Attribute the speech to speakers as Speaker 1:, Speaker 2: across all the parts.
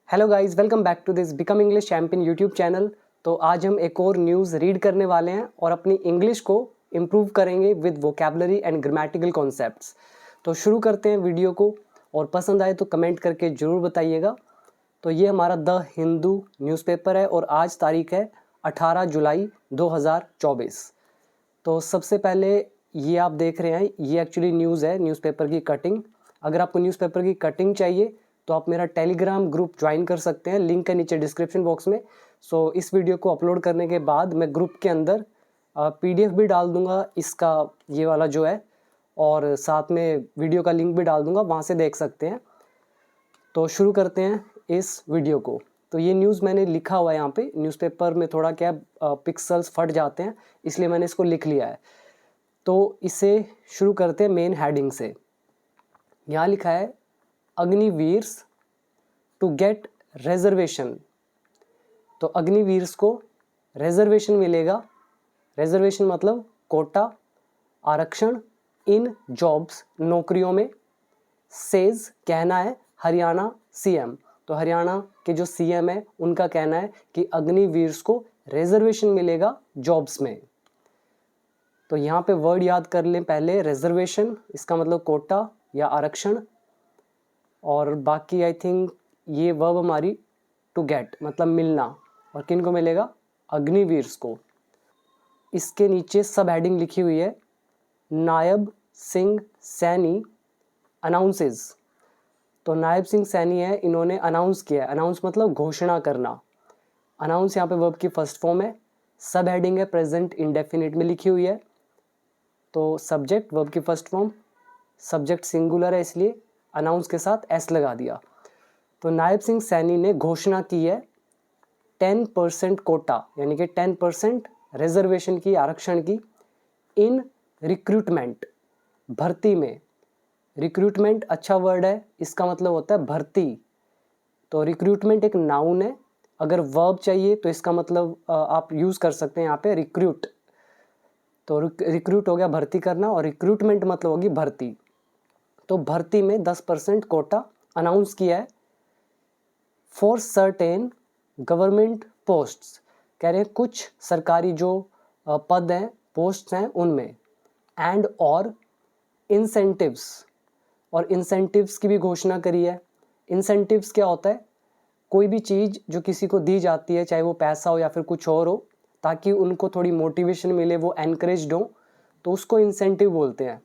Speaker 1: Hello guys, welcome back to this become English champion YouTube channel. तो आज हम एक और न्यूज़ रीड करने वाले हैं और अपनी इंग्लिश को इम्प्रूव करेंगे with vocabulary and grammatical concepts. तो शुरू करते हैं वीडियो को, और पसंद आए तो कमेंट करके ज़रूर बताइएगा। तो ये हमारा द हिंदू न्यूज़पेपर है और आज तारीख है 18 जुलाई 2024। तो सबसे पहले ये आप देख रहे हैं, ये एक्चुअली न्यूज़ है, न्यूज़पेपर की कटिंग। अगर आपको न्यूज़पेपर की कटिंग चाहिए तो आप मेरा टेलीग्राम ग्रुप ज्वाइन कर सकते हैं, लिंक है नीचे डिस्क्रिप्शन बॉक्स में। सो इस वीडियो को अपलोड करने के बाद मैं ग्रुप के अंदर पीडीएफ भी डाल दूंगा इसका, ये वाला जो है, और साथ में वीडियो का लिंक भी डाल दूंगा, वहाँ से देख सकते हैं। तो शुरू करते हैं इस वीडियो को। तो ये न्यूज़ मैंने लिखा हुआ है यहाँ पे, न्यूज़पेपर में थोड़ा क्या पिक्सल्स फट जाते हैं, इसलिए मैंने इसको लिख लिया है। तो इसे शुरू करते हैं मेन हेडिंग से। यहाँ लिखा है अग्निवीर्स टू गेट रिजर्वेशन। तो अग्निवीर्स को रिजर्वेशन मिलेगा। रिजर्वेशन मतलब कोटा, आरक्षण इन जॉब्स, नौकरियों में। सेज कहना है हरियाणा सीएम। तो हरियाणा के जो सीएम है उनका कहना है कि अग्निवीर्स को रिजर्वेशन मिलेगा जॉब्स में। तो यहाँ पे वर्ड याद कर लें पहले, रिजर्वेशन इसका मतलब कोटा या आरक्षण, और बाकी आई थिंक ये वर्ब हमारी टू गेट मतलब मिलना, और किन को मिलेगा? अग्निवीर्स को। इसके नीचे सब हेडिंग लिखी हुई है, नायब सिंह सैनी अनाउंसेस। तो नायब सिंह सैनी है, इन्होंने अनाउंस किया है। अनाउंस मतलब घोषणा करना। अनाउंस यहाँ पे वर्ब की फर्स्ट फॉर्म है। सब हेडिंग है प्रेजेंट इंडेफिनिट में लिखी हुई है। तो सब्जेक्ट वर्ब की फर्स्ट फॉर्म, सब्जेक्ट सिंगुलर है इसलिए अनाउंस के साथ एस लगा दिया। तो नायब सिंह सैनी ने घोषणा की है 10% कोटा यानी कि 10% रिजर्वेशन की, आरक्षण की, इन रिक्रूटमेंट भर्ती में। रिक्रूटमेंट अच्छा वर्ड है, इसका मतलब होता है भर्ती। तो रिक्रूटमेंट एक नाउन है। अगर वर्ब चाहिए तो इसका मतलब आप यूज़ कर सकते हैं यहाँ पे रिक्रूट। तो रिक्रूट हो गया भर्ती करना, और रिक्रूटमेंट मतलब होगी भर्ती। तो भर्ती में 10% कोटा अनाउंस किया है फॉर सर्टेन गवर्नमेंट पोस्ट्स। कह रहे हैं कुछ सरकारी जो पद हैं, पोस्ट्स हैं, उनमें। एंड और इंसेंटिव्स, और इंसेंटिव्स की भी घोषणा करी है। इंसेंटिव्स क्या होता है? कोई भी चीज़ जो किसी को दी जाती है, चाहे वो पैसा हो या फिर कुछ और हो, ताकि उनको थोड़ी मोटिवेशन मिले, वो एनकरेज्ड हो, तो उसको इंसेंटिव बोलते हैं।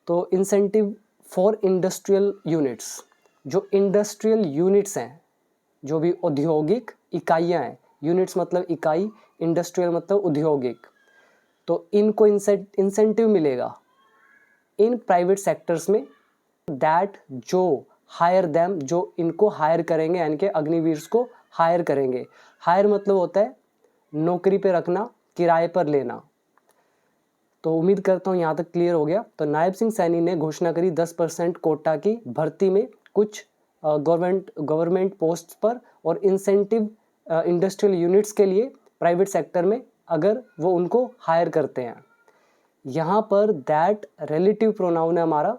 Speaker 1: तो इंसेंटिव फॉर इंडस्ट्रियल यूनिट्स, जो इंडस्ट्रियल यूनिट्स हैं, जो भी औद्योगिक इकाइयां हैं, यूनिट्स मतलब इकाई, इंडस्ट्रियल मतलब औद्योगिक, तो इनको इंसेंटिव मिलेगा इन प्राइवेट सेक्टर्स में, दैट जो हायर देम, जो इनको हायर करेंगे, यानी कि अग्निवीर्स को हायर करेंगे। हायर मतलब होता है नौकरी पे रखना, किराए पर लेना। तो उम्मीद करता हूँ यहाँ तक क्लियर हो गया। तो नायब सिंह सैनी ने घोषणा करी 10% कोटा की भर्ती में कुछ गवर्नमेंट पोस्ट पर, और इंसेंटिव इंडस्ट्रियल यूनिट्स के लिए प्राइवेट सेक्टर में, अगर वो उनको हायर करते हैं। यहाँ पर दैट रिलेटिव प्रोनाउन है हमारा,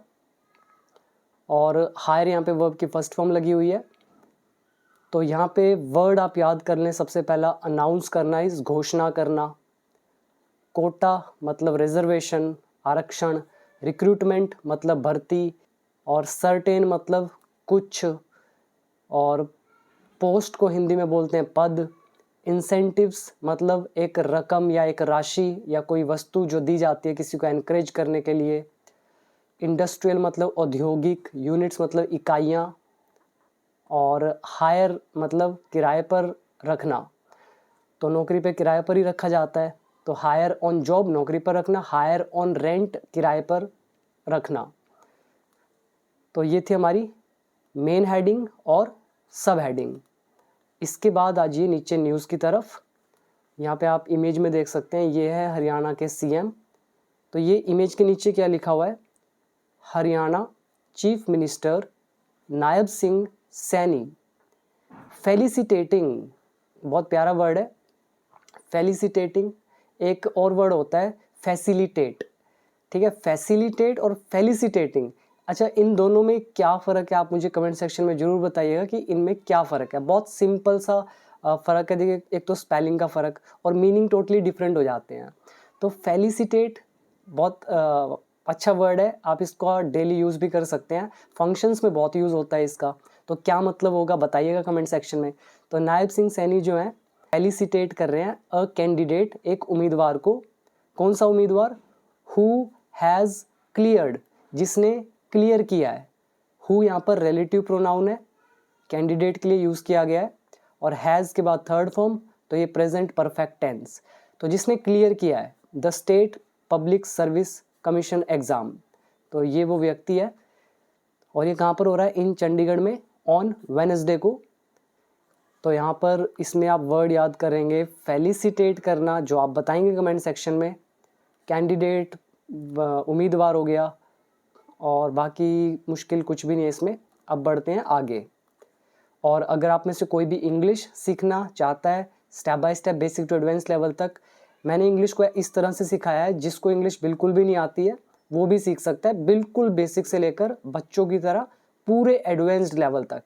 Speaker 1: और हायर यहाँ पे वर्ब की फर्स्ट फॉर्म लगी हुई है। तो यहाँ पे वर्ड आप याद कर लें, सबसे पहला अनाउंस करना, इस घोषणा करना। कोटा मतलब रिजर्वेशन, आरक्षण। रिक्रूटमेंट मतलब भर्ती, और सर्टेन मतलब कुछ, और पोस्ट को हिंदी में बोलते हैं पद। इंसेंटिव्स मतलब एक रकम या एक राशि या कोई वस्तु जो दी जाती है किसी को एनकरेज करने के लिए। इंडस्ट्रियल मतलब औद्योगिक, यूनिट्स मतलब इकाइयाँ, और हायर मतलब किराए पर रखना। तो नौकरी पे किराए पर ही रखा जाता है। तो हायर ऑन जॉब नौकरी पर रखना, हायर ऑन रेंट किराए पर रखना। तो ये थी हमारी मेन हेडिंग और सब हेडिंग। इसके बाद आ जाइए नीचे न्यूज़ की तरफ। यहाँ पे आप इमेज में देख सकते हैं, ये है हरियाणा के सीएम। तो ये इमेज के नीचे क्या लिखा हुआ है? Haryana chief minister Nayab Singh Saini felicitating. बहुत प्यारा वर्ड है फेलिसिटेटिंग। एक और वर्ड होता है फैसिलिटेट, ठीक है? फैसिलिटेट और फेलिसिटेटिंग अच्छा, इन दोनों में क्या फ़र्क है, आप मुझे कमेंट सेक्शन में ज़रूर बताइएगा कि इनमें क्या फ़र्क है। बहुत सिंपल सा फ़र्क है। देखिए, एक तो स्पेलिंग का फ़र्क और मीनिंग टोटली डिफरेंट हो जाते हैं। तो फेलिसिटेट बहुत अच्छा वर्ड है, आप इसका डेली यूज़ भी कर सकते हैं, फंक्शंस में बहुत यूज़ होता है इसका। तो क्या मतलब होगा बताइएगा कमेंट सेक्शन में। तो नायब सिंह सैनी जो हैं फेलिसिटेट कर रहे हैं अ कैंडिडेट, एक उम्मीदवार को। कौन सा उम्मीदवार? हु हैज़ क्लियर्ड, जिसने क्लियर किया है। हु यहाँ पर रिलेटिव प्रोनाउन है, कैंडिडेट के लिए यूज़ किया गया है, और हैज़ के बाद थर्ड फॉर्म, तो ये प्रेजेंट परफेक्ट टेंस। तो जिसने क्लियर किया है the state public service commission exam, तो ये वो व्यक्ति है। और ये कहाँ पर हो रहा है? इन चंडीगढ़ में ऑन वेडनेसडे को। तो यहाँ पर इसमें आप वर्ड याद करेंगे फेलिसिटेट करना, जो आप बताएंगे कमेंट सेक्शन में। कैंडिडेट उम्मीदवार हो गया, और बाकी मुश्किल कुछ भी नहीं है इसमें। अब बढ़ते हैं आगे। और अगर आप में से कोई भी इंग्लिश सीखना चाहता है step by step basic to advance level तक, मैंने इंग्लिश को इस तरह से सिखाया है, जिसको इंग्लिश बिल्कुल भी नहीं आती है वो भी सीख सकता है, बिल्कुल बेसिक से लेकर बच्चों की तरह पूरे एडवांस्ड लेवल तक।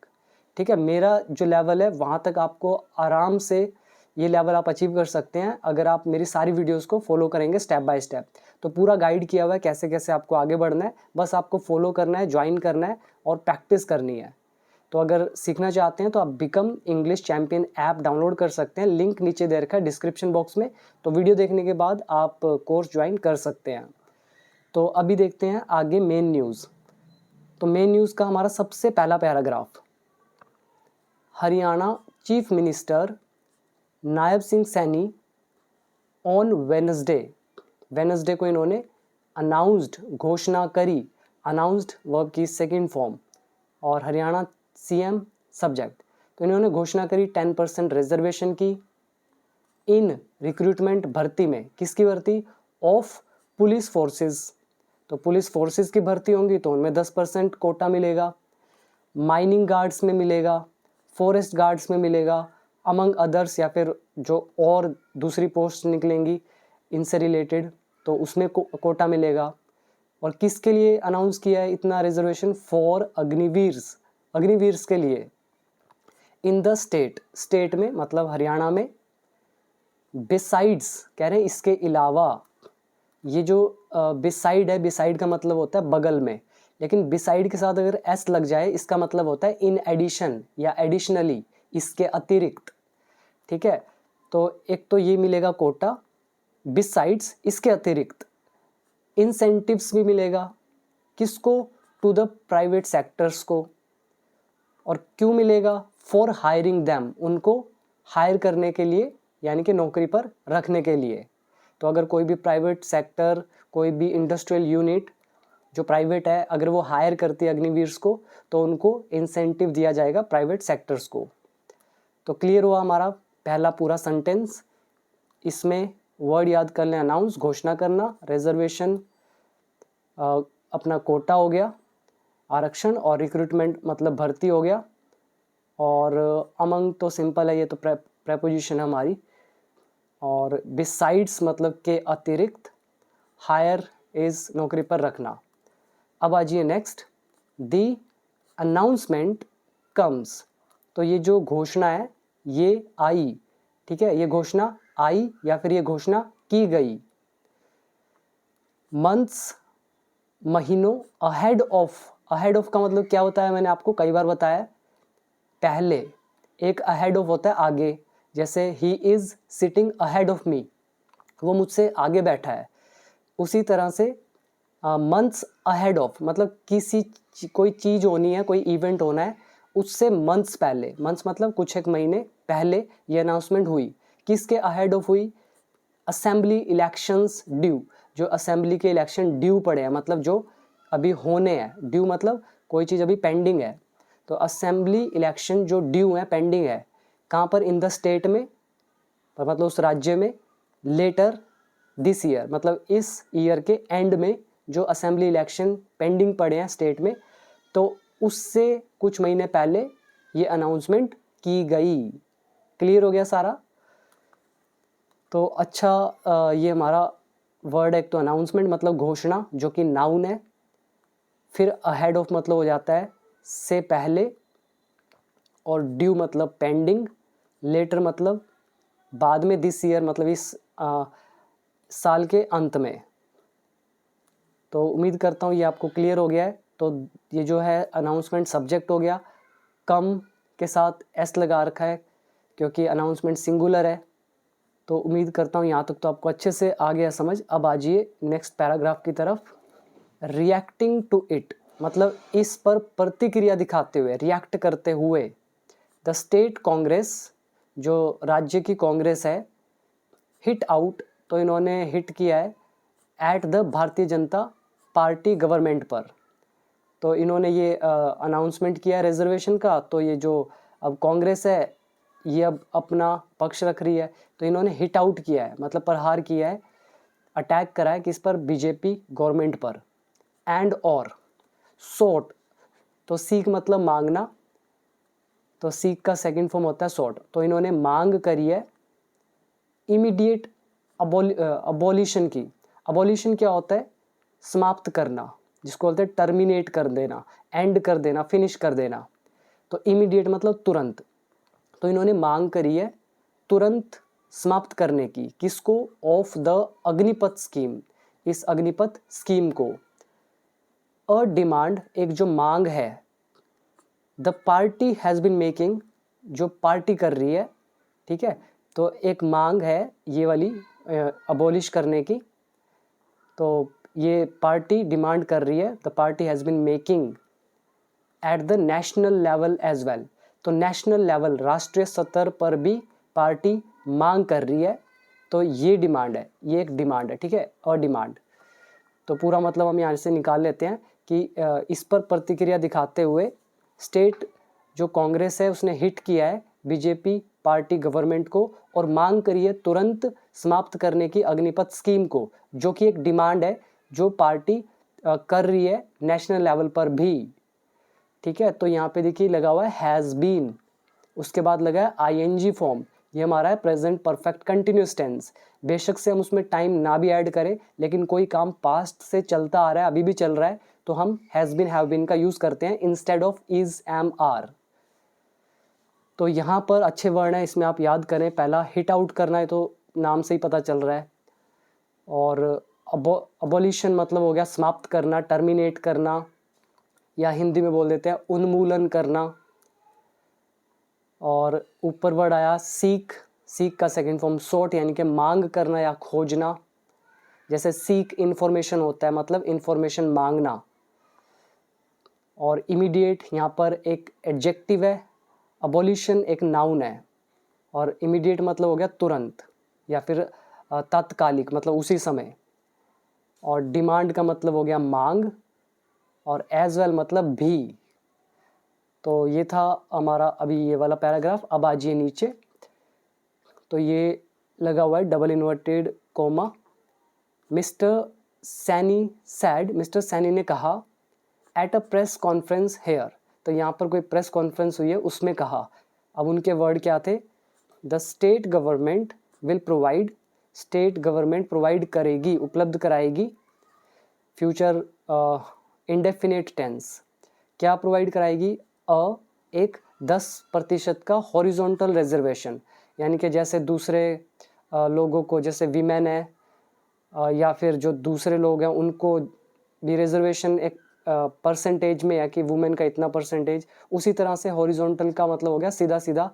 Speaker 1: ठीक है, मेरा जो लेवल है वहाँ तक आपको आराम से ये लेवल आप अचीव कर सकते हैं अगर आप मेरी सारी वीडियोस को फॉलो करेंगे स्टेप बाय स्टेप। तो पूरा गाइड किया हुआ है कैसे कैसे आपको आगे बढ़ना है, बस आपको फॉलो करना है, ज्वाइन करना है और प्रैक्टिस करनी है। तो अगर सीखना चाहते हैं तो आप become English champion app download कर सकते हैं, लिंक नीचे दे रखा है डिस्क्रिप्शन बॉक्स में। तो वीडियो देखने के बाद आप कोर्स ज्वाइन कर सकते हैं। तो अभी देखते हैं आगे मेन न्यूज़। तो मेन न्यूज़ का हमारा सबसे पहला paragraph, Haryana chief minister Nayab Singh Saini on Wednesday को इन्होंने अनाउंस्ड, घोषणा करी। अनाउंस्ड वर्ब की सेकंड फॉर्म, और हरियाणा सीएम सब्जेक्ट। तो इन्होंने घोषणा करी 10% रिजर्वेशन की इन रिक्रूटमेंट, भर्ती में। किसकी भर्ती? Of police forces. तो पुलिस फोर्सेस की भर्ती होंगी तो उनमें 10% कोटा मिलेगा, माइनिंग गार्ड्स में मिलेगा, फॉरेस्ट गार्ड्स में मिलेगा, अमंग अदर्स, या फिर जो और दूसरी पोस्ट निकलेंगी इनसे रिलेटेड तो उसमें कोटा मिलेगा। और किसके लिए अनाउंस किया है इतना रिजर्वेशन? फॉर अग्निवीर्स, अग्निवीर्स के लिए। इन द स्टेट, स्टेट में मतलब हरियाणा में। बिसाइड्स कह रहे हैं इसके अलावा। ये जो बिसाइड है, बिसाइड का मतलब होता है बगल में, लेकिन बिसाइड के साथ अगर एस लग जाए इसका मतलब होता है इन एडिशन या एडिशनली, इसके अतिरिक्त। ठीक है, तो एक तो ये मिलेगा कोटा, बिसाइड्स इसके अतिरिक्त इंसेंटिव्स भी मिलेगा। किसको? टू द प्राइवेट सेक्टर्स को। और क्यों मिलेगा? फॉर हायरिंग दैम, उनको हायर करने के लिए, यानी कि नौकरी पर रखने के लिए। तो अगर कोई भी प्राइवेट सेक्टर, कोई भी इंडस्ट्रियल यूनिट जो प्राइवेट है, अगर वो हायर करती है अग्निवीर्स को, तो उनको इंसेंटिव दिया जाएगा प्राइवेट सेक्टर्स को। तो क्लियर हुआ हमारा पहला पूरा सेंटेंस। इसमें वर्ड याद कर लें, अनाउंस घोषणा करना, रिजर्वेशन अपना कोटा हो गया, आरक्षण, और रिक्रूटमेंट मतलब भर्ती हो गया, और अमंग तो सिंपल है, ये तो प्रेपोजिशन है हमारी, और बिसाइड्स मतलब के अतिरिक्त, हायर इज नौकरी पर रखना। अब आ जाइए नेक्स्ट, दी अनाउंसमेंट कम्स। तो ये जो घोषणा है ये आई, ठीक है, ये घोषणा आई या फिर ये घोषणा की गई मंथ्स, महीनों, अहेड ऑफ। अहेड ऑफ का मतलब क्या होता है, मैंने आपको कई बार बताया, पहले। एक अहेड ऑफ होता है आगे, जैसे he is sitting ahead of me, वो मुझसे आगे बैठा है। उसी तरह से मंथ्स अहेड ऑफ मतलब कोई चीज़ होनी है, कोई इवेंट होना है, उससे मंथ्स पहले। मंथ्स मतलब कुछ एक महीने पहले ये अनाउंसमेंट हुई। किसके अहेड ऑफ हुई? असेंबली इलेक्शंस ड्यू, जो असेंबली के इलेक्शन ड्यू पड़े हैं, मतलब जो अभी होने हैं। ड्यू मतलब कोई चीज़ अभी पेंडिंग है, तो असेंबली इलेक्शन जो ड्यू है, पेंडिंग है, कहाँ पर? इन द स्टेट में, मतलब उस राज्य में। लेटर दिस ईयर मतलब इस ईयर के एंड में जो असेंबली इलेक्शन पेंडिंग पड़े हैं स्टेट में, तो उससे कुछ महीने पहले ये अनाउंसमेंट की गई। क्लियर हो गया सारा? तो अच्छा, ये हमारा वर्ड है, एक तो अनाउंसमेंट मतलब घोषणा, जो कि नाउन है। फिर अहेड ऑफ मतलब हो जाता है से पहले, और ड्यू मतलब पेंडिंग, लेटर मतलब बाद में, दिस ईयर मतलब इस साल के अंत में। तो उम्मीद करता हूँ ये आपको क्लियर हो गया है। तो ये जो है अनाउंसमेंट सब्जेक्ट हो गया, कम के साथ एस लगा रखा है क्योंकि अनाउंसमेंट सिंगुलर है। तो उम्मीद करता हूँ यहाँ तक तो आपको अच्छे से आ गया समझ। अब आ जाइए नेक्स्ट पैराग्राफ की तरफ। रिएक्टिंग टू इट मतलब इस पर प्रतिक्रिया दिखाते हुए, रिएक्ट करते हुए। द स्टेट कांग्रेस जो राज्य की कांग्रेस है, हिट आउट तो इन्होंने हिट किया है at the Bharatiya Janata party government पर। तो इन्होंने ये अनाउंसमेंट किया है रिजर्वेशन का। तो ये जो अब कांग्रेस है ये अब अपना पक्ष रख रही है, तो इन्होंने हिट आउट किया है मतलब प्रहार किया है, अटैक करा है किस पर, बीजेपी गवर्नमेंट पर। एंड और सोट तो सीक मतलब मांगना, तो सीक का सेकंड फॉर्म होता है सोट। तो इन्होंने मांग करी है इमीडिएट अबॉलिशन की। अबॉलिशन क्या होता है, समाप्त करना, जिसको बोलते हैं टर्मिनेट कर देना, एंड कर देना, फिनिश कर देना। तो इमीडिएट मतलब तुरंत। तो इन्होंने मांग करी है तुरंत समाप्त करने की, किसको, ऑफ द अग्निपथ स्कीम, इस अग्निपथ स्कीम को। अ डिमांड एक जो मांग है, the party has been making जो पार्टी कर रही है, ठीक है। तो एक मांग है ये वाली अबॉलिश करने की, तो ये पार्टी डिमांड कर रही है, the party has been making at the national level as well. तो नेशनल लेवल राष्ट्रीय स्तर पर भी पार्टी मांग कर रही है। तो ये डिमांड है, ये एक डिमांड है, ठीक है, अ डिमांड। तो पूरा मतलब हम यहाँ से निकाल लेते हैं कि इस पर प्रतिक्रिया दिखाते हुए स्टेट जो कांग्रेस है उसने हिट किया है बीजेपी पार्टी गवर्नमेंट को और मांग करी है तुरंत समाप्त करने की अग्निपथ स्कीम को, जो कि एक डिमांड है जो पार्टी कर रही है नेशनल लेवल पर भी, ठीक है। तो यहाँ पे देखिए लगा हुआ है हैज़ बीन, उसके बाद लगा है आईएनजी फॉर्म, ये हमारा है प्रेजेंट परफेक्ट कंटिन्यूस टेंस। बेशक से हम उसमें टाइम ना भी ऐड करें, लेकिन कोई काम पास्ट से चलता आ रहा है, अभी भी चल रहा है, तो हम हैज़ बीन हैव बीन का यूज़ करते हैं instead of is am are. तो यहाँ पर अच्छे वर्ड हैं, इसमें आप याद करें। पहला हिट आउट करना है, तो नाम से ही पता चल रहा है। और अबॉलिशन मतलब हो गया समाप्त करना, टर्मिनेट करना, या हिंदी में बोल देते हैं उन्मूलन करना। और ऊपर वर्ड आया सीक, सीक का सेकंड फॉर्म सोट, यानी कि मांग करना या खोजना। जैसे सीक इन्फॉर्मेशन होता है मतलब इन्फॉर्मेशन मांगना। और इमीडिएट यहाँ पर एक एडजेक्टिव है, अबॉलिशन एक नाउन है, और इमीडिएट मतलब हो गया तुरंत या फिर तात्कालिक मतलब उसी समय। और डिमांड का मतलब हो गया मांग, और एज वेल मतलब भी। तो ये था हमारा अभी ये वाला पैराग्राफ। अब आ जाइए नीचे, तो ये लगा हुआ है double inverted comma. Mister Saini said, mister Saini ने कहा at a press conference here. तो यहाँ पर कोई प्रेस कॉन्फ्रेंस हुई है उसमें कहा। अब उनके वर्ड क्या थे, the state government will provide, state government provide करेगी, उपलब्ध कराएगी, फ्यूचर इंडेफिनिट टेंस। क्या प्रोवाइड कराएगी, एक 10% का हॉरिजॉन्टल रिजर्वेशन, यानी कि जैसे दूसरे लोगों को, जैसे वीमेन है या फिर जो दूसरे लोग हैं उनको भी रिजर्वेशन एक परसेंटेज में है कि वुमेन का इतना परसेंटेज, उसी तरह से हॉरिजॉन्टल का मतलब हो गया सीधा सीधा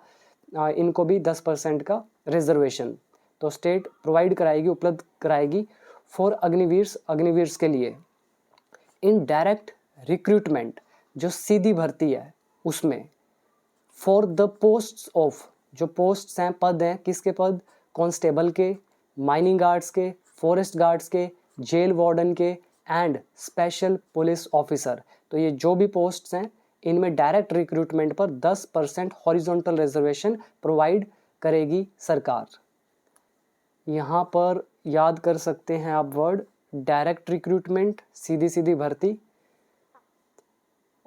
Speaker 1: इनको भी 10% का रिजर्वेशन। तो स्टेट प्रोवाइड कराएगी, उपलब्ध कराएगी फॉर अग्निवीर्स, अग्निवीर्स के लिए। इन डायरेक्ट रिक्रूटमेंट जो सीधी भर्ती है उसमें, फॉर द पोस्ट्स ऑफ जो पोस्ट्स हैं, पद हैं, किसके पद, कांस्टेबल के, माइनिंग गार्ड्स के, फॉरेस्ट गार्ड्स के, जेल वार्डन के, एंड स्पेशल पुलिस ऑफिसर। तो ये जो भी पोस्ट्स हैं इनमें डायरेक्ट रिक्रूटमेंट पर 10% हॉरिजॉन्टल रिजर्वेशन प्रोवाइड करेगी सरकार। यहाँ पर याद कर सकते हैं आप वर्ड डायरेक्ट रिक्रूटमेंट, सीधी सीधी भर्ती।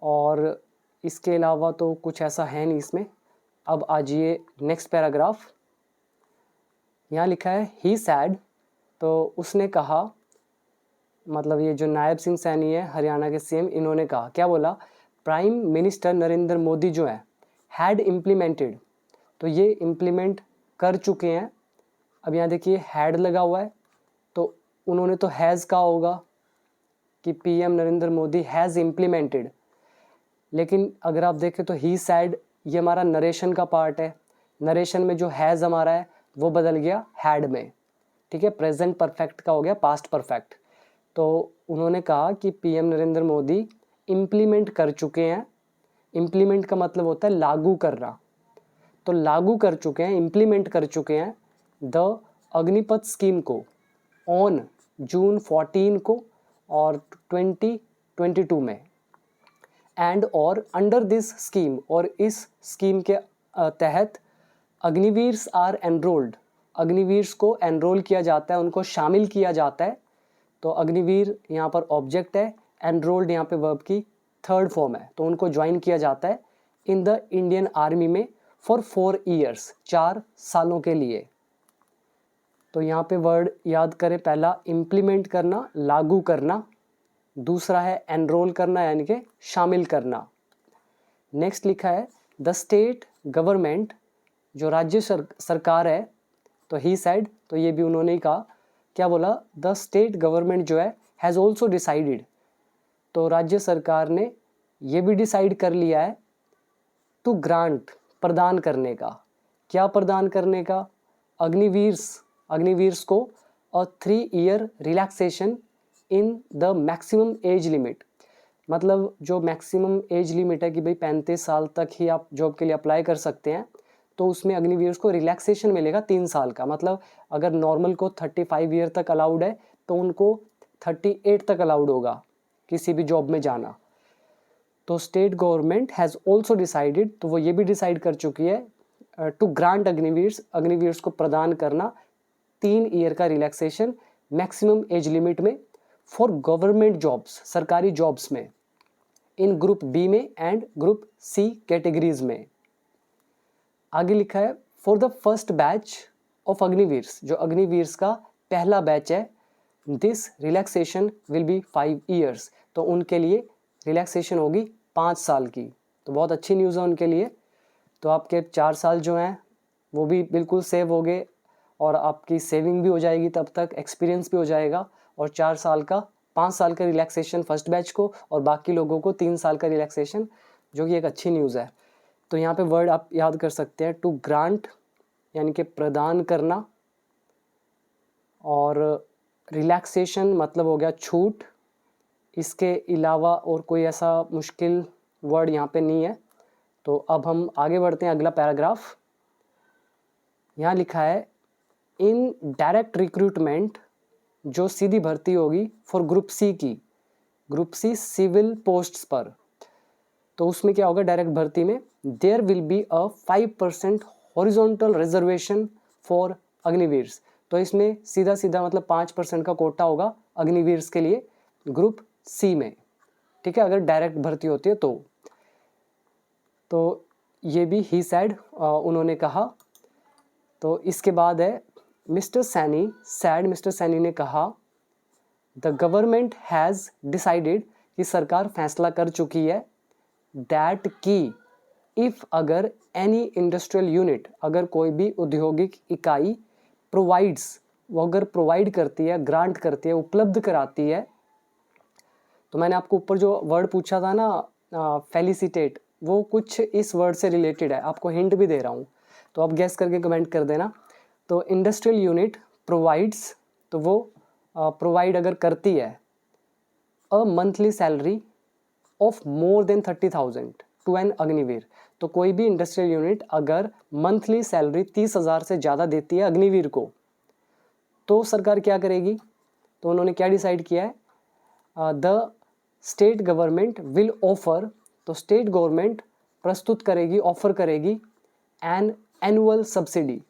Speaker 1: और इसके अलावा तो कुछ ऐसा है नहीं इसमें। अब आ जाइए नेक्स्ट पैराग्राफ। यहाँ लिखा है ही सैड, तो उसने कहा मतलब ये जो नायब सिंह सैनी है हरियाणा के सीएम, इन्होंने कहा, क्या बोला, प्राइम मिनिस्टर नरेंद्र मोदी जो है हैड इम्प्लीमेंटेड, तो ये इम्प्लीमेंट कर चुके हैं। अब यहाँ देखिए हैड लगा हुआ है, तो उन्होंने तो हैज़ कहा होगा कि PM Narendra Modi has implemented, लेकिन अगर आप देखें तो ही सैड, ये हमारा नरेशन का पार्ट है। नरेशन में जो हैज़ हमारा है वो बदल गया हैड में, ठीक है, प्रेजेंट परफेक्ट का हो गया पास्ट परफेक्ट। तो उन्होंने कहा कि पीएम नरेंद्र मोदी इम्प्लीमेंट कर चुके हैं। इम्प्लीमेंट का मतलब होता है लागू करना, तो लागू कर चुके हैं, इम्प्लीमेंट कर चुके हैं द अग्निपथ स्कीम को ऑन जून 14 को और 2022 में, एंड और अंडर दिस स्कीम, और इस स्कीम के तहत अग्निवीर्स आर एनरोल्ड, अग्निवीर्स को एनरोल किया जाता है, उनको शामिल किया जाता है। तो अग्निवीर यहाँ पर ऑब्जेक्ट है, एनरोल्ड यहाँ पे वर्ब की थर्ड फॉर्म है, तो उनको ज्वाइन किया जाता है इन द इंडियन आर्मी में फॉर 4 ईयर्स, 4 सालों के लिए। तो यहाँ पे वर्ड याद करें, पहला इम्प्लीमेंट करना, लागू करना, दूसरा है एनरोल करना यानी कि शामिल करना। नेक्स्ट लिखा है द स्टेट गवर्नमेंट, जो राज्य सरकार है, तो ही सेड, तो ये भी उन्होंने ही कहा, क्या बोला, द स्टेट गवर्नमेंट जो है हैज़ ऑल्सो डिसाइडेड, तो राज्य सरकार ने ये भी डिसाइड कर लिया है टू ग्रांट, प्रदान करने का, क्या प्रदान करने का, अग्निवीर्स को अ 3 year relaxation in the maximum age limit, मतलब जो मैक्सिमम एज लिमिट है कि भाई 35 साल तक ही आप जॉब के लिए अप्लाई कर सकते हैं, तो उसमें अग्निवीर्स को रिलैक्सेशन मिलेगा 3 साल का। मतलब अगर नॉर्मल को 35 ईयर तक अलाउड है तो उनको 38 तक अलाउड होगा किसी भी जॉब में जाना। तो state government has also decided, तो वो ये भी डिसाइड कर चुकी है टू ग्रांट अग्निवीर्स को प्रदान करना 3 ईयर का रिलैक्सेशन मैक्सिमम एज लिमिट में फॉर गवर्नमेंट जॉब्स, सरकारी जॉब्स में, इन ग्रुप बी में एंड ग्रुप सी कैटेगरीज में। आगे लिखा है for the first batch of Agniveers, जो अग्निवीर्स का पहला बैच है, this relaxation will be 5 years, तो उनके लिए रिलैक्सेशन होगी 5 साल की। तो बहुत अच्छी न्यूज़ है उनके लिए। तो आपके 4 साल जो हैं वो भी बिल्कुल सेव हो गए और आपकी सेविंग भी हो जाएगी, तब तक एक्सपीरियंस भी हो जाएगा, और 4 साल का 5 साल का रिलैक्सेशन फर्स्ट बैच को और बाकी लोगों को 3 साल का रिलैक्सेशन, जो कि एक अच्छी न्यूज़ है। तो यहाँ पे वर्ड आप याद कर सकते हैं, टू ग्रांट यानी कि प्रदान करना, और रिलैक्सेशन मतलब हो गया छूट। इसके अलावा और कोई ऐसा मुश्किल वर्ड यहाँ पे नहीं है। तो अब हम आगे बढ़ते हैं, अगला पैराग्राफ। यहाँ लिखा है इन डायरेक्ट रिक्रूटमेंट, जो सीधी भर्ती होगी फॉर ग्रुप सी की, ग्रुप सी सिविल पोस्ट्स पर, तो उसमें क्या होगा, डायरेक्ट भर्ती में there will be a 5% horizontal reservation for Agniveers, तो इसमें सीधा सीधा मतलब 5% का कोटा होगा अग्निवीर्स के लिए ग्रुप सी में, ठीक है, अगर डायरेक्ट भर्ती होती है तो ये भी ही सैड उन्होंने कहा। तो इसके बाद है मिस्टर सैनी ने कहा द गवर्नमेंट हैज़ डिसाइडेड, कि सरकार फैसला कर चुकी है, दैट की इफ़ अगर एनी इंडस्ट्रियल यूनिट, अगर कोई भी औद्योगिक इकाई प्रोवाइड्स, वो अगर प्रोवाइड करती है, ग्रांट करती है, उपलब्ध कराती है, तो मैंने आपको ऊपर जो वर्ड पूछा था ना फेलिसिटेट, वो कुछ इस वर्ड से रिलेटेड है, आपको हिंट भी दे रहा हूँ, तो आप गैस करके कमेंट कर देना। तो इंडस्ट्रियल यूनिट प्रोवाइड्स, तो वो प्रोवाइड अगर करती है a monthly salary of more than 30,000 to an Agniveer, तो कोई भी इंडस्ट्रियल यूनिट अगर मंथली सैलरी 30,000 से ज़्यादा देती है अग्निवीर को, तो सरकार क्या करेगी, तो उन्होंने क्या डिसाइड किया है, the state government will offer, तो स्टेट गवर्नमेंट प्रस्तुत करेगी, ऑफर करेगी एन एनुअल सब्सिडी,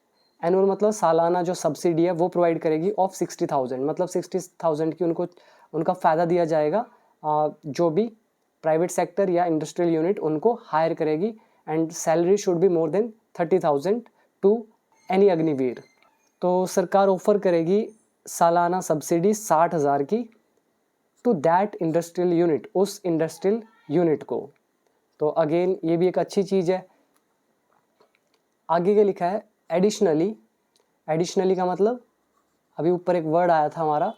Speaker 1: एनुअल मतलब सालाना जो सब्सिडी है वो प्रोवाइड करेगी ऑफ 60,000, मतलब 60,000 की उनका फ़ायदा दिया जाएगा, जो भी प्राइवेट सेक्टर या इंडस्ट्रियल यूनिट उनको हायर करेगी, and salary should be more than 30,000 to any Agniveer. तो सरकार ऑफर करेगी सालाना सब्सिडी 60,000 की टू दैट इंडस्ट्रियल यूनिट, उस इंडस्ट्रियल यूनिट को। तो अगेन ये भी एक अच्छी चीज़ है। आगे क्या लिखा है, एडिशनली। एडिशनली का मतलब अभी ऊपर एक वर्ड आया था हमारा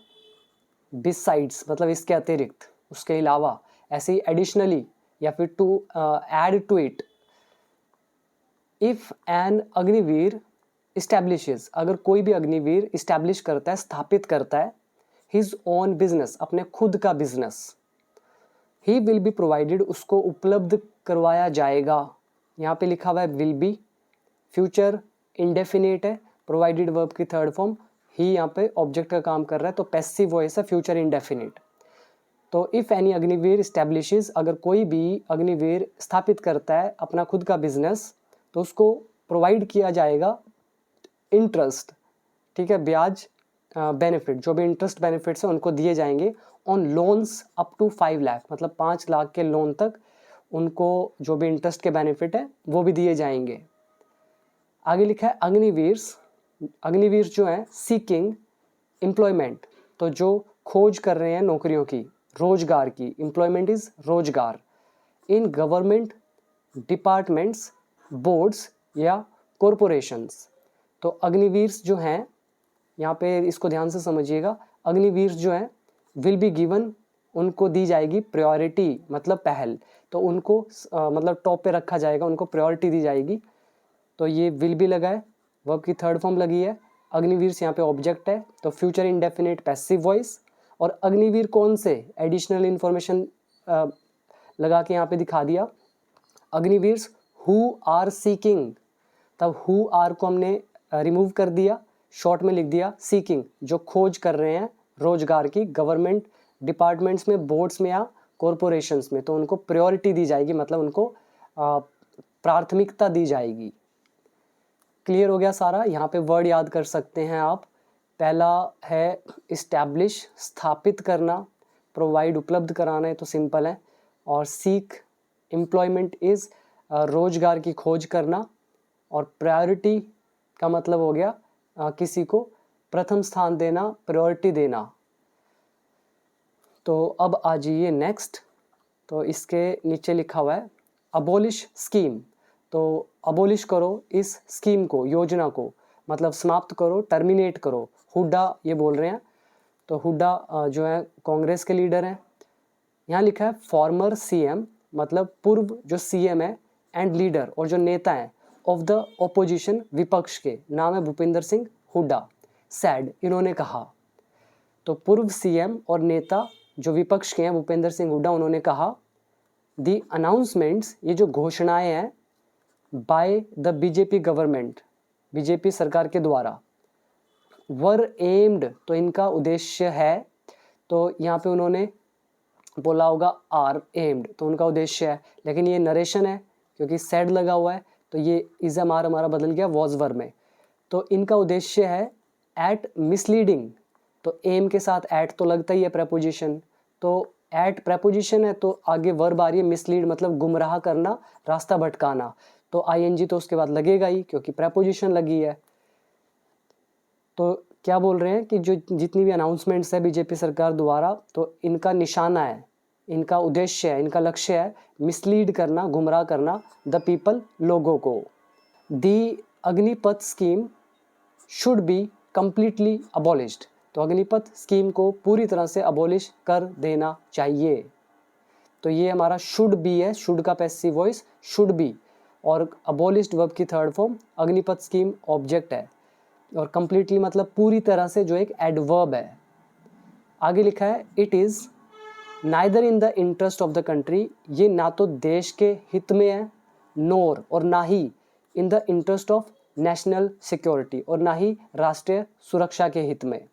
Speaker 1: बिसाइड्स, मतलब इसके अतिरिक्त, उसके अलावा। ऐसे ही एडिशनली या फिर to add to it. If an Agniveer establishes, अगर कोई भी अग्निवीर इस्टेब्लिश करता है, स्थापित करता है, हिज ओन बिजनेस, अपने खुद का business, he will be provided, उसको उपलब्ध करवाया जाएगा। यहाँ पे लिखा हुआ है विल बी, फ्यूचर इंडेफिनिट है, प्रोवाइडेड वर्ब की थर्ड फॉर्म, ही यहाँ पे ऑब्जेक्ट का काम कर रहा है, तो पैसिव वॉइस है, फ्यूचर इंडेफिनिट। तो इफ एनी अग्निवीर इस्टेब्लिशेस, अगर कोई भी अग्निवीर स्थापित करता है अपना खुद का बिजनेस, तो उसको प्रोवाइड किया जाएगा इंटरेस्ट, ठीक है, ब्याज, बेनिफिट, जो भी इंटरेस्ट बेनिफिट्स हैं उनको दिए जाएंगे on loans up to 5 lakh, मतलब 5 लाख के लोन तक उनको जो भी इंटरेस्ट के बेनिफिट है वो भी दिए जाएंगे। आगे लिखा है अग्निवीर्स, अग्निवीर जो है सीकिंग एम्प्लॉयमेंट, तो जो खोज कर रहे हैं नौकरियों की, रोजगार की, एम्प्लॉयमेंट इज रोजगार, इन गवर्नमेंट डिपार्टमेंट्स, बोर्ड्स या कॉरपोरेशंस। तो अग्निवीर्स जो हैं, यहाँ पे इसको ध्यान से समझिएगा, अग्निवीर्स जो हैं विल बी गिवन, उनको दी जाएगी प्रायोरिटी, मतलब पहल, तो उनको मतलब टॉप पे रखा जाएगा, उनको प्रायोरिटी दी जाएगी। तो ये विल भी लगा है, वर्ब की थर्ड फॉर्म लगी है, अग्निवीर यहाँ पे ऑब्जेक्ट है, तो फ्यूचर इंडेफिनिट पैसिव वॉइस। और अग्निवीर कौन से, एडिशनल इंफॉर्मेशन लगा के यहाँ पे दिखा दिया, अग्निवीर्स हु आर सीकिंग, तब हु आर को हमने रिमूव कर दिया, शॉर्ट में लिख दिया सीकिंग, जो खोज कर रहे हैं रोजगार की, गवर्नमेंट डिपार्टमेंट्स में, बोर्ड्स में या कॉरपोरेशंस में, तो उनको प्रायोरिटी दी जाएगी, मतलब उनको प्राथमिकता दी जाएगी। क्लियर हो गया सारा। यहाँ पे वर्ड याद कर सकते हैं आप। पहला है इस्टेब्लिश, स्थापित करना, प्रोवाइड उपलब्ध कराना है तो सिंपल है, और सीक एम्प्लॉयमेंट इज रोजगार की खोज करना, और प्रायोरिटी का मतलब हो गया किसी को प्रथम स्थान देना, प्रायोरिटी देना। तो अब आ जाइए नेक्स्ट, तो इसके नीचे लिखा हुआ है अबोलिश स्कीम, तो अबोलिश करो इस स्कीम को, योजना को, मतलब समाप्त करो, टर्मिनेट करो। हुड्डा ये बोल रहे हैं, तो हुड्डा जो है कांग्रेस के लीडर हैं। यहाँ लिखा है फॉर्मर सीएम, मतलब पूर्व जो सीएम है, एंड लीडर, और जो नेता हैं, ऑफ द ओपोजिशन, विपक्ष के, नाम है भूपिंदर सिंह हुड्डा, सैड, इन्होंने कहा। तो पूर्व सीएम और नेता जो विपक्ष के हैं, भूपेंद्र सिंह हुड्डा, उन्होंने कहा दी अनाउंसमेंट्स, ये जो घोषणाएं हैं, by the BJP government, BJP सरकार के द्वारा, वर एम्ड, तो इनका उद्देश्य है, तो यहाँ पे उन्होंने बोला होगा आर एम्ड, तो उनका उद्देश्य है, लेकिन ये नरेशन है क्योंकि सेड लगा हुआ है, तो ये इज एम आर हमारा बदल गया वॉज वर में। तो इनका उद्देश्य है एट मिसलीडिंग, तो एम के साथ एट तो लगता ही है प्रेपोजिशन, तो एट प्रेपोजिशन है, तो आगे वर्ब आ रही है मिसलीड, मतलब गुमराह करना, रास्ता भटकाना, तो आईएनजी तो उसके बाद लगेगा ही क्योंकि प्रेपोजिशन लगी है। तो क्या बोल रहे हैं कि जो जितनी भी अनाउंसमेंट्स है बीजेपी सरकार द्वारा, तो इनका निशाना है, इनका उद्देश्य है, इनका लक्ष्य है मिसलीड करना, गुमराह करना द पीपल, लोगों को। The Agnipath scheme should be completely abolished, तो अग्निपथ स्कीम को पूरी तरह से अबॉलिश कर देना चाहिए। तो ये हमारा शुड बी है, शुड का पैसिव वॉइस शुड बी, और अबॉलिश्ड वर्ब की third form, Agnipath scheme object है, और कंप्लीटली मतलब पूरी तरह से, जो एक एडवर्ब है। आगे लिखा है it is neither in the interest of the country, ये ना तो देश के हित में है, नोर, और ना ही in the interest of national security, और ना ही राष्ट्रीय सुरक्षा के हित में।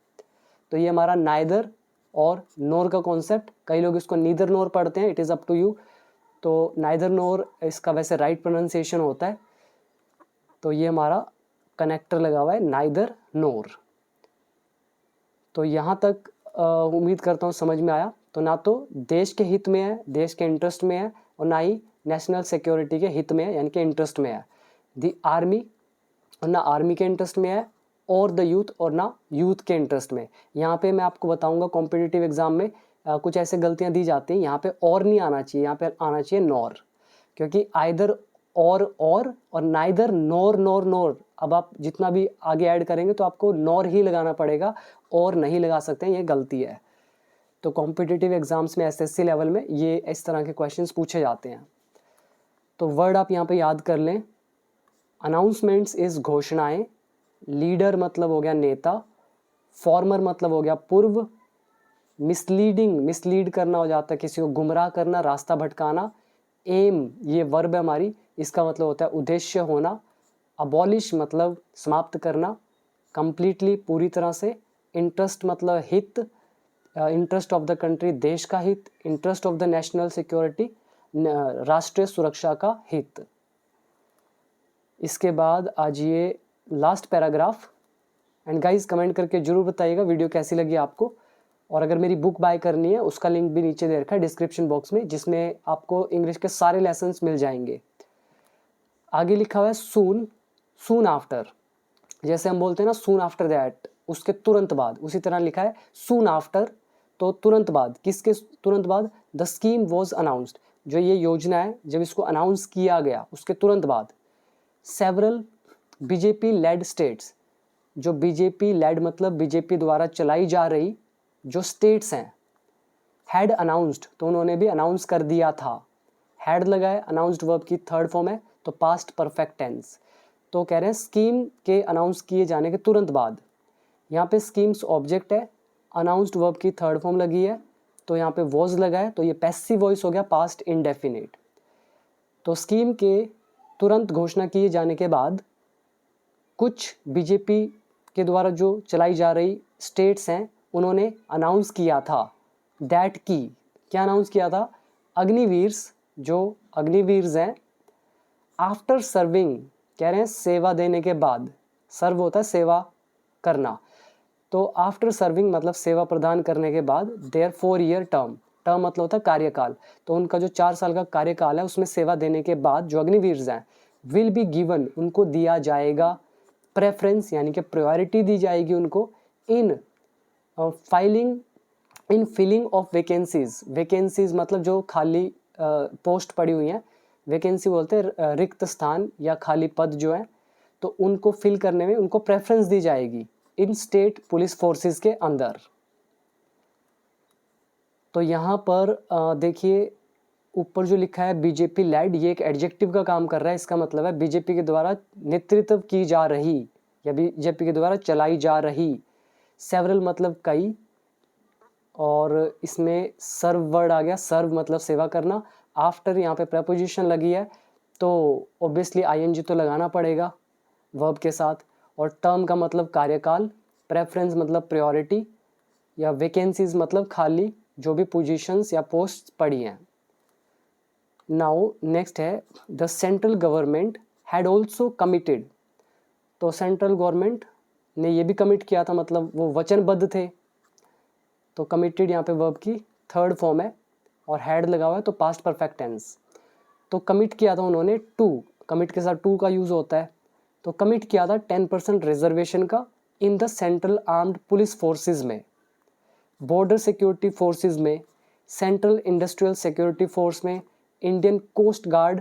Speaker 1: तो ये हमारा नाइदर और नोर का कॉन्सेप्ट, कई लोग इसको नीदर नोर पढ़ते हैं, it is up to you. तो नाइदर नोर इसका वैसे राइट प्रोनाउंसिएशन होता है, तो ये हमारा कनेक्टर लगा हुआ है नाइदर नोर। तो यहाँ तक उम्मीद करता हूँ समझ में आया। तो ना तो देश के हित में है, देश के इंटरेस्ट में है, और ना ही नेशनल सिक्योरिटी के हित में है, यानी कि इंटरेस्ट में है। दी आर्मी, और ना आर्मी के इंटरेस्ट में है, और द यूथ, और ना यूथ के इंटरेस्ट में। यहाँ पे मैं आपको बताऊंगा कॉम्पिटिटिव एग्जाम में कुछ ऐसे गलतियां दी जाती हैं, यहाँ पे और नहीं आना चाहिए, यहाँ पे आना चाहिए नॉर, क्योंकि आइदर और नाइदर नोर नोर नोर। अब आप जितना भी आगे ऐड करेंगे तो आपको नॉर ही लगाना पड़ेगा, और नहीं लगा सकते हैं, ये गलती है। तो कॉम्पिटिटिव एग्जाम्स में एसएससी लेवल में ये इस तरह के क्वेश्चंस पूछे जाते हैं। तो वर्ड आप यहाँ पे याद कर लें। अनाउंसमेंट्स इज घोषणाएं, लीडर मतलब हो गया नेता, फॉर्मर मतलब हो गया पूर्व, मिसलीडिंग मिसलीड करना हो जाता है, किसी को गुमराह करना, रास्ता भटकाना। एम ये वर्ब है हमारी, इसका मतलब होता है उद्देश्य होना। अबॉलिश मतलब समाप्त करना, कंप्लीटली पूरी तरह से। इंटरेस्ट मतलब हित, इंटरेस्ट ऑफ द कंट्री देश का हित, interest of the national security राष्ट्रीय सुरक्षा का हित। इसके बाद आज ये last paragraph. And guys comment करके जरूर बताइएगा वीडियो कैसी लगी आपको, और अगर मेरी बुक बाय करनी है उसका लिंक भी नीचे दे रखा है डिस्क्रिप्शन बॉक्स में, जिसमें आपको इंग्लिश के सारे लेसन्स मिल जाएंगे। आगे लिखा हुआ है सून, सून आफ्टर, जैसे हम बोलते हैं ना सून आफ्टर दैट, उसके तुरंत बाद, उसी तरह लिखा है सून आफ्टर, तो तुरंत बाद। किसके तुरंत बाद? द स्कीम वॉज अनाउंस्ड, जो ये योजना है जब इसको अनाउंस किया गया उसके तुरंत बाद। सेवरल बीजेपी लेड स्टेट्स, जो बीजेपी लेड मतलब बीजेपी द्वारा चलाई जा रही जो स्टेट्स हैं। हैड अनाउंस्ड, तो उन्होंने भी अनाउंस कर दिया था। हैड लगा है, अनाउंस्ड वर्ब की थर्ड फॉर्म है, तो पास्ट परफेक्ट टेंस। तो कह रहे हैं स्कीम के अनाउंस किए जाने के तुरंत बाद। यहाँ पे स्कीम्स ऑब्जेक्ट है, अनाउंस्ड वर्ब की थर्ड फॉर्म लगी है, तो यहाँ पे वॉज लगा है, तो ये पैसिव वॉइस हो गया, पास्ट इंडेफिनिट। तो स्कीम के तुरंत घोषणा किए जाने के बाद कुछ बीजेपी के द्वारा जो चलाई जा रही स्टेट्स हैं उन्होंने अनाउंस किया था दैट की, क्या अनाउंस किया था? अग्निवीर्स, जो अग्निवीर्स हैं, आफ्टर सर्विंग, कह रहे हैं सेवा देने के बाद। सर्व होता है सेवा करना, तो आफ्टर सर्विंग मतलब सेवा प्रदान करने के बाद देयर 4 ईयर टर्म, टर्म मतलब होता है कार्यकाल, तो उनका जो 4 साल का कार्यकाल है उसमें सेवा देने के बाद जो अग्निवीर्स हैं विल बी गिवन, उनको दिया जाएगा प्रेफरेंस, यानी कि प्रायोरिटी दी जाएगी उनको in filing, in filling of vacancies. Vacancies मतलब जो खाली पोस्ट पड़ी हुई हैं, वैकेंसी बोलते हैं रिक्त स्थान या खाली पद जो है, तो उनको फिल करने में उनको प्रेफरेंस दी जाएगी इन स्टेट पुलिस फोर्सेस के अंदर। तो यहाँ पर देखिए ऊपर जो लिखा है बीजेपी लेड, ये एक एडजेक्टिव का काम कर रहा है, इसका मतलब है बीजेपी के द्वारा नेतृत्व की जा रही या बीजेपी के द्वारा चलाई जा रही। सेवरल मतलब कई, और इसमें सर्व वर्ड आ गया, सर्व मतलब सेवा करना। आफ्टर यहाँ पे प्रपोजिशन लगी है, तो ऑब्वियसली आईएनजी तो लगाना पड़ेगा वर्ब के साथ। और टर्म का मतलब कार्यकाल, प्रेफरेंस मतलब प्रायोरिटी, या वैकेंसीज मतलब खाली जो भी पोजीशंस या पोस्ट पड़ी हैं। नाउ नेक्स्ट है the central government had also committed, तो सेंट्रल गवर्नमेंट ने ये भी कमिट किया था, मतलब वो वचनबद्ध थे। तो कमिटेड यहाँ पे वर्ब की थर्ड फॉर्म है, और हैड लगा हुआ है, तो पास्ट परफेक्ट टेंस। तो कमिट किया था उन्होंने टू, कमिट के साथ टू का यूज़ होता है, तो कमिट किया था 10% रिजर्वेशन का in the central armed police forces में, बॉर्डर सिक्योरिटी फोर्सेस में, सेंट्रल इंडस्ट्रियल सिक्योरिटी फोर्स में, इंडियन कोस्ट गार्ड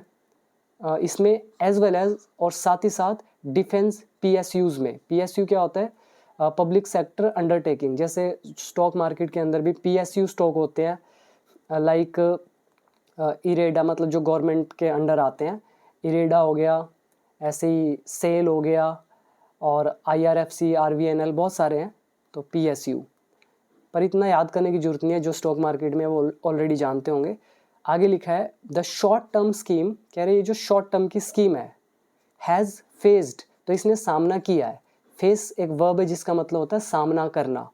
Speaker 1: इसमें, एज वेल एज, और साथ ही साथ डिफेंस पीएसयूज़ में। पीएसयू क्या होता है? पब्लिक सेक्टर अंडरटेकिंग, जैसे स्टॉक मार्केट के अंदर भी पीएसयू स्टॉक होते हैं, लाइक इरेडा मतलब जो गवर्नमेंट के अंडर आते हैं, इरेडा हो गया, ऐसे ही सेल हो गया, और आईआरएफसी, आरवीएनएल, बहुत सारे हैं, तो पीएसयू। पर इतना याद करने की जरूरत नहीं है, जो स्टॉक मार्केट में वो ऑलरेडी जानते होंगे। आगे लिखा है द शॉर्ट टर्म स्कीम, कह रहे ये जो शॉर्ट टर्म की स्कीम है, हैज़ फेस्ड, तो इसने सामना किया है। फेस एक वर्ब है जिसका मतलब होता है सामना करना,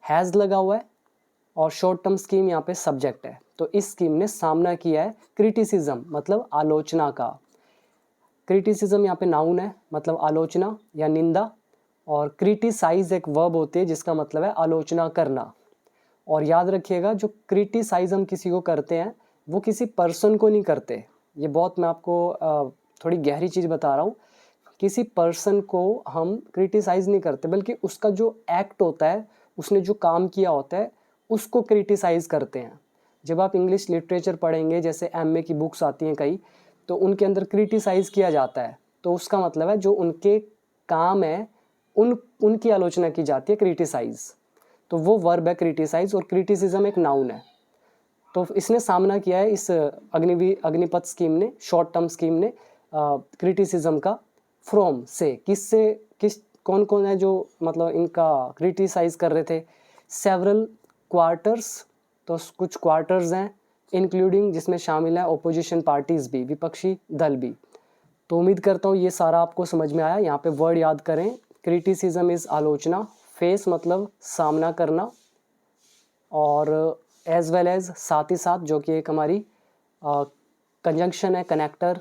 Speaker 1: हैज़ लगा हुआ है, और शॉर्ट टर्म स्कीम यहाँ पे सब्जेक्ट है, तो इस स्कीम ने सामना किया है क्रिटिसिज्म मतलब आलोचना का। क्रिटिसिज्म यहाँ पे नाउन है, मतलब आलोचना या निंदा, और क्रिटिसाइज एक वर्ब होती है जिसका मतलब है आलोचना करना। और याद रखिएगा जो क्रिटिसाइज हम किसी को करते हैं वो किसी पर्सन को नहीं करते, ये बहुत मैं आपको थोड़ी गहरी चीज़ बता रहा हूँ। किसी पर्सन को हम क्रिटिसाइज नहीं करते, बल्कि उसका जो एक्ट होता है, उसने जो काम किया होता है, उसको क्रिटिसाइज़ करते हैं। जब आप इंग्लिश लिटरेचर पढ़ेंगे, जैसे एमए की बुक्स आती हैं कई, तो उनके अंदर क्रिटिसाइज़ किया जाता है, तो उसका मतलब है जो उनके काम है उनकी आलोचना की जाती है, क्रिटिसाइज़। तो वो वर्ब है क्रिटिसाइज़, और क्रिटिसिज्म एक नाउन है। तो इसने सामना किया है इस अग्निपथ स्कीम ने, शॉर्ट टर्म स्कीम ने, क्रिटिसिज्म का। फ्रॉम से, किस कौन कौन है जो मतलब इनका क्रिटिसाइज़ कर रहे थे? सेवरल क्वार्टर्स, तो कुछ क्वार्टर्स हैं, इंक्लूडिंग, जिसमें शामिल है ओपोजिशन पार्टीज़ भी, विपक्षी दल भी। तो उम्मीद करता हूँ ये सारा आपको समझ में आया। यहाँ पे वर्ड याद करें, क्रिटिसिज्म इज़ आलोचना, फेस मतलब सामना करना, और एज वेल एज साथ ही साथ, जो कि एक हमारी कंजंक्शन है, कनेक्टर।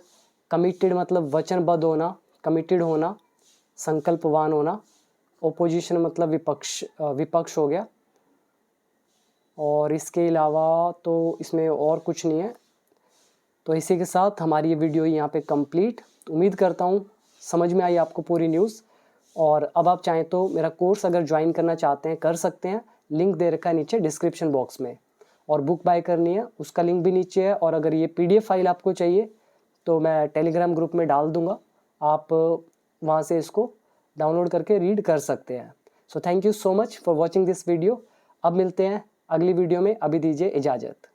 Speaker 1: कमिटेड मतलब वचनबद्ध होना, कमिटेड होना, संकल्पवान होना। ओपोजिशन मतलब विपक्ष हो गया। और इसके अलावा तो इसमें और कुछ नहीं है। तो इसी के साथ हमारी ये वीडियो यहाँ पे कंप्लीट। उम्मीद करता हूँ समझ में आई आपको पूरी न्यूज़। और अब आप चाहें तो मेरा कोर्स अगर ज्वाइन करना चाहते हैं, कर सकते हैं। लिंक दे रखा है नीचे डिस्क्रिप्शन बॉक्स में। और बुक बाय करनी है, उसका लिंक भी नीचे है। और अगर ये PDF फाइल आपको चाहिए तो मैं टेलीग्राम ग्रुप में डाल दूँगा, आप वहाँ से इसको डाउनलोड करके रीड कर सकते हैं। So thank you so much for watching this video. अब मिलते हैं अगली वीडियो में, अभी दीजिए इजाज़त।